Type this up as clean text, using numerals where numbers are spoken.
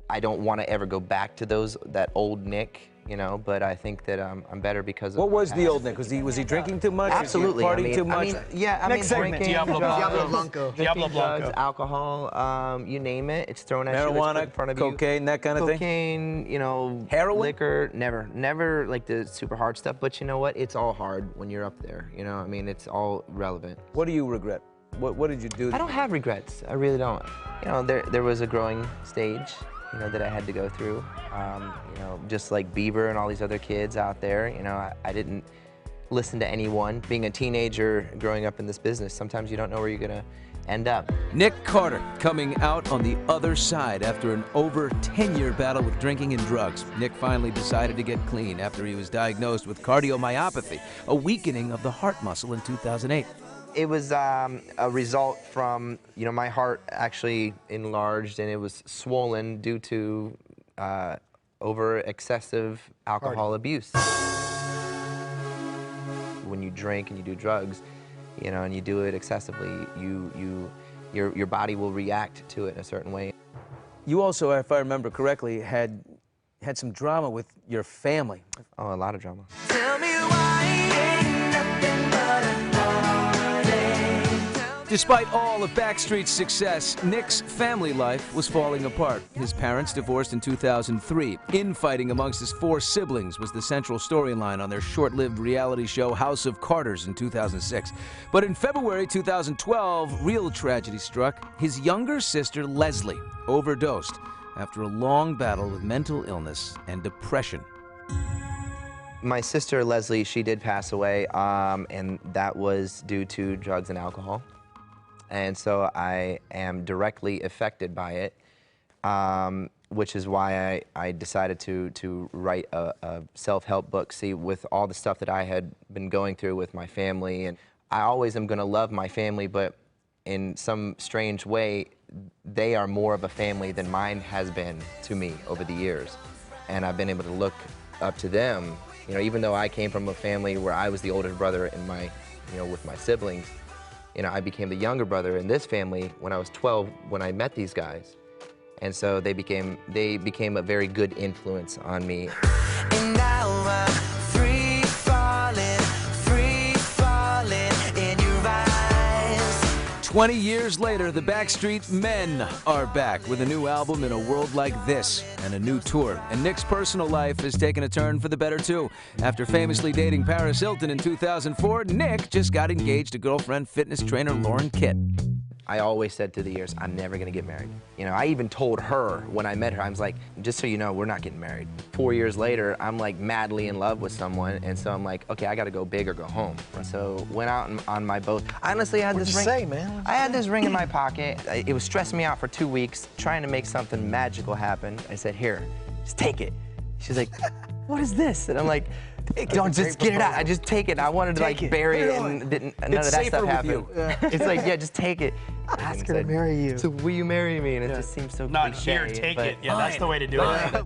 I don't want to ever go back to that old Nick, you know, but I think that I'm better because of what was the old Nick? Was he drinking too much? Absolutely. Was he partying too much? Drinking, Diablo drugs, Blanco. alcohol, you name it, it's thrown at you. Marijuana, In front of cocaine, you. that kind of thing? Cocaine, you know, heroin? Liquor, never like the super hard stuff, but you know what? It's all hard when you're up there, you know? I mean, it's all relevant. What do you regret? What did you do? I don't have regrets. I really don't. You know, there was a growing stage, you know, that I had to go through. You know, just like Bieber and all these other kids out there, you know, I didn't listen to anyone. Being a teenager, growing up in this business, sometimes you don't know where you're gonna end up. Nick Carter coming out on the other side after an over 10-year battle with drinking and drugs. Nick finally decided to get clean after he was diagnosed with cardiomyopathy, a weakening of the heart muscle in 2008. It was a result from, you know, my heart actually enlarged and it was swollen due to over excessive alcohol abuse. When you drink and you do drugs, you know, and you do it excessively, your body will react to it in a certain way. You also, if I remember correctly, had some drama with your family. Oh, a lot of drama. Tell me why ain't nothing but a Despite all of Backstreet's success, Nick's family life was falling apart. His parents divorced in 2003. Infighting amongst his 4 siblings was the central storyline on their short-lived reality show House of Carters in 2006. But in February 2012, real tragedy struck. His younger sister, Leslie, overdosed after a long battle with mental illness and depression. My sister, Leslie, she did pass away, and that was due to drugs and alcohol. And so I am directly affected by it, which is why I decided to write a self-help book. See, with all the stuff that I had been going through with my family, and I always am going to love my family, but in some strange way, they are more of a family than mine has been to me over the years. And I've been able to look up to them, you know, even though I came from a family where I was the older brother in my, you know, with my siblings. You know, I became the younger brother in this family when I was 12 when I met these guys. And so they became a very good influence on me. And now I'm free falling in your eyes. 20 years later, the Backstreet Men are back with a new album in a world like this and a new tour. And Nick's personal life has taken a turn for the better, too. After famously dating Paris Hilton in 2004, Nick just got engaged to girlfriend fitness trainer Lauren Kitt. I always said through the years, I'm never gonna get married. You know, I even told her when I met her, I was like, just so you know, we're not getting married. 4 years later, I'm like madly in love with someone, and so I'm like, okay, I gotta go big or go home. So went out on my boat. I honestly had this ring. What'd you say, man? I had this ring in my pocket. It was stressing me out for 2 weeks, trying to make something magical happen. I said, here, just take it. She's like, what is this? And I'm like, don't just get it out. I just take it. I wanted to like bury it, and none of that stuff happened. It's like, yeah, just take it. Ask her to marry you. So will you marry me? And it just seems so Not cliche. here, take it. Yeah, that's the way to do it.